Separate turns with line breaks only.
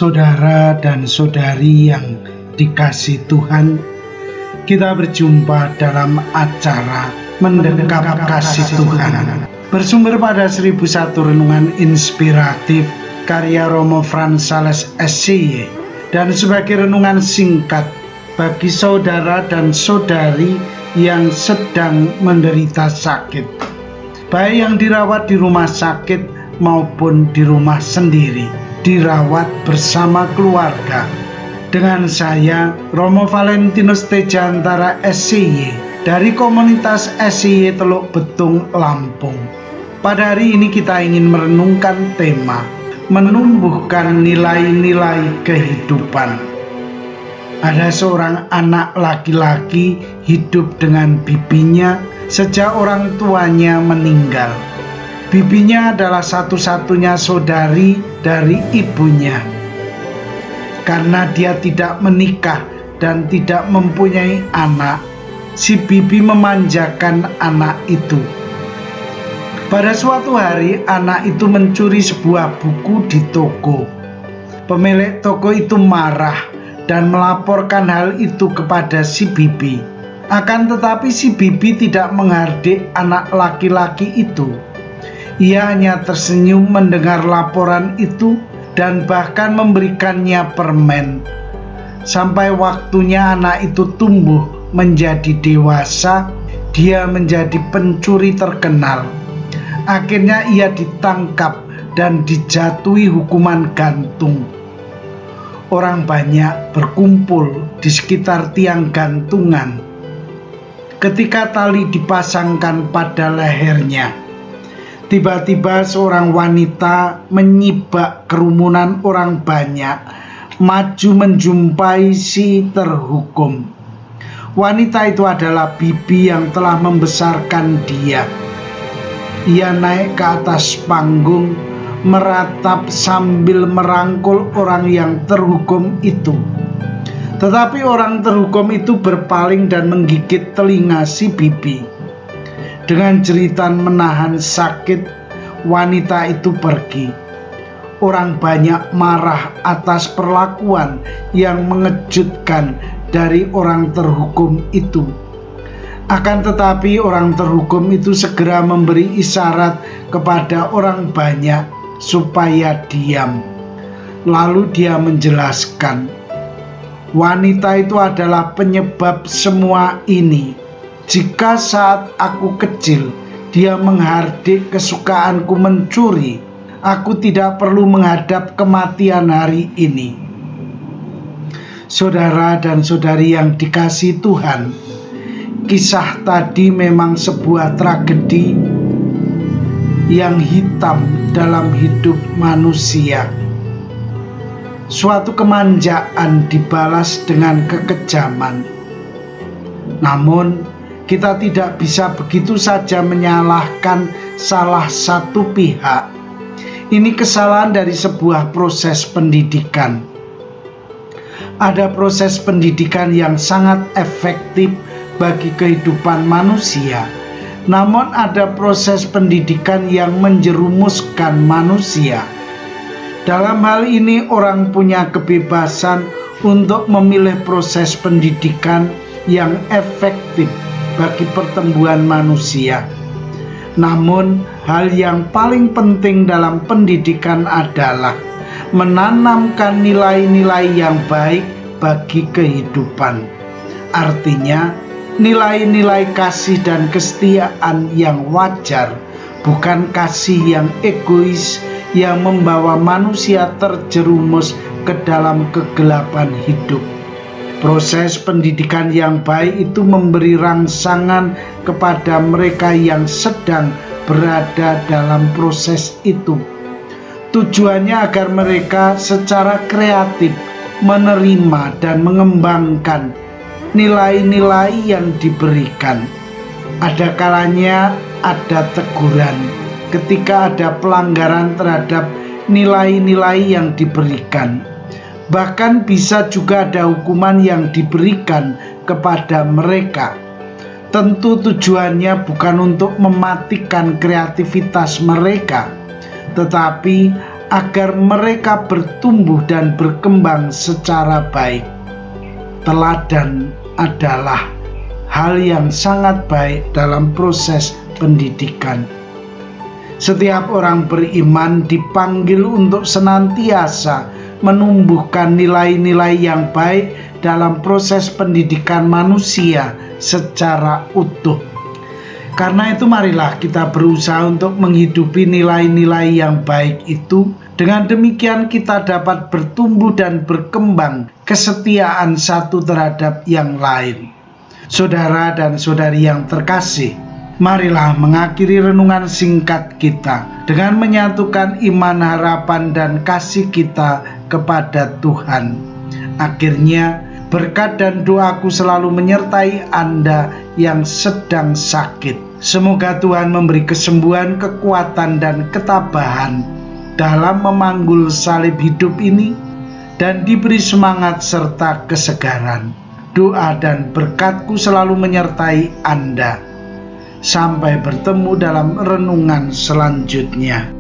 Saudara dan saudari yang dikasihi Tuhan, kita berjumpa dalam acara Mendekap Kasih Tuhan, bersumber pada 1001 renungan inspiratif karya Romo Frans Sales SCY, dan sebagai renungan singkat bagi saudara dan saudari yang sedang menderita sakit, baik yang dirawat di rumah sakit maupun di rumah sendiri, dirawat bersama keluarga. Dengan saya, Romo Valentinus Tejantara SCY dari komunitas SCY Teluk Betung, Lampung. Pada hari ini kita ingin merenungkan tema menumbuhkan nilai-nilai kehidupan. Ada seorang anak laki-laki hidup dengan bibinya sejak orang tuanya meninggal. Bibinya adalah satu-satunya saudari dari ibunya. Karena dia tidak menikah dan tidak mempunyai anak, si bibi memanjakan anak itu. Pada suatu hari, anak itu mencuri sebuah buku di toko. Pemilik toko itu marah dan melaporkan hal itu kepada si bibi. Akan tetapi si bibi tidak menghardik anak laki-laki itu. Ia hanya tersenyum mendengar laporan itu dan bahkan memberikannya permen. Sampai waktunya anak itu tumbuh menjadi dewasa, dia menjadi pencuri terkenal. Akhirnya ia ditangkap dan dijatuhi hukuman gantung. Orang banyak berkumpul di sekitar tiang gantungan. Ketika tali dipasangkan pada lehernya, tiba-tiba seorang wanita menyibak kerumunan orang banyak, maju menjumpai si terhukum. Wanita itu adalah bibi yang telah membesarkan dia. Ia naik ke atas panggung, meratap sambil merangkul orang yang terhukum itu. Tetapi orang terhukum itu berpaling dan menggigit telinga si bibi. Dengan jeritan menahan sakit, wanita itu pergi. Orang banyak marah atas perlakuan yang mengejutkan dari orang terhukum itu. Akan tetapi orang terhukum itu segera memberi isyarat kepada orang banyak supaya diam. Lalu dia menjelaskan, wanita itu adalah penyebab semua ini. Jika saat aku kecil dia menghardik kesukaanku mencuri, aku tidak perlu menghadap kematian hari ini. Saudara dan saudari yang dikasihi Tuhan, kisah tadi memang sebuah tragedi yang hitam dalam hidup manusia. Suatu kemanjaan dibalas dengan kekejaman. Namun, kita tidak bisa begitu saja menyalahkan salah satu pihak. Ini kesalahan dari sebuah proses pendidikan. Ada proses pendidikan yang sangat efektif bagi kehidupan manusia. Namun ada proses pendidikan yang menjerumuskan manusia. Dalam hal ini orang punya kebebasan untuk memilih proses pendidikan yang efektif bagi pertumbuhan manusia. Namun hal yang paling penting dalam pendidikan adalah menanamkan nilai-nilai yang baik bagi kehidupan. Artinya, nilai-nilai kasih dan kesetiaan yang wajar, bukan kasih yang egois yang membawa manusia terjerumus ke dalam kegelapan hidup. Proses pendidikan yang baik itu memberi rangsangan kepada mereka yang sedang berada dalam proses itu. Tujuannya agar mereka secara kreatif menerima dan mengembangkan nilai-nilai yang diberikan. Ada kalanya ada teguran ketika ada pelanggaran terhadap nilai-nilai yang diberikan. Bahkan bisa juga ada hukuman yang diberikan kepada mereka. Tentu tujuannya bukan untuk mematikan kreativitas mereka, tetapi agar mereka bertumbuh dan berkembang secara baik. Teladan adalah hal yang sangat baik dalam proses pendidikan. Setiap orang beriman dipanggil untuk senantiasa menumbuhkan nilai-nilai yang baik dalam proses pendidikan manusia secara utuh. Karena itu marilah kita berusaha untuk menghidupi nilai-nilai yang baik itu. Dengan demikian kita dapat bertumbuh dan berkembang kesetiaan satu terhadap yang lain. Saudara dan saudari yang terkasih, marilah mengakhiri renungan singkat kita dengan menyatukan iman, harapan, dan kasih kita kepada Tuhan. Akhirnya, berkat dan doaku selalu menyertai Anda yang sedang sakit. Semoga Tuhan memberi kesembuhan, kekuatan, dan ketabahan dalam memanggul salib hidup ini dan diberi semangat serta kesegaran. Doa dan berkatku selalu menyertai Anda. Sampai bertemu dalam renungan selanjutnya.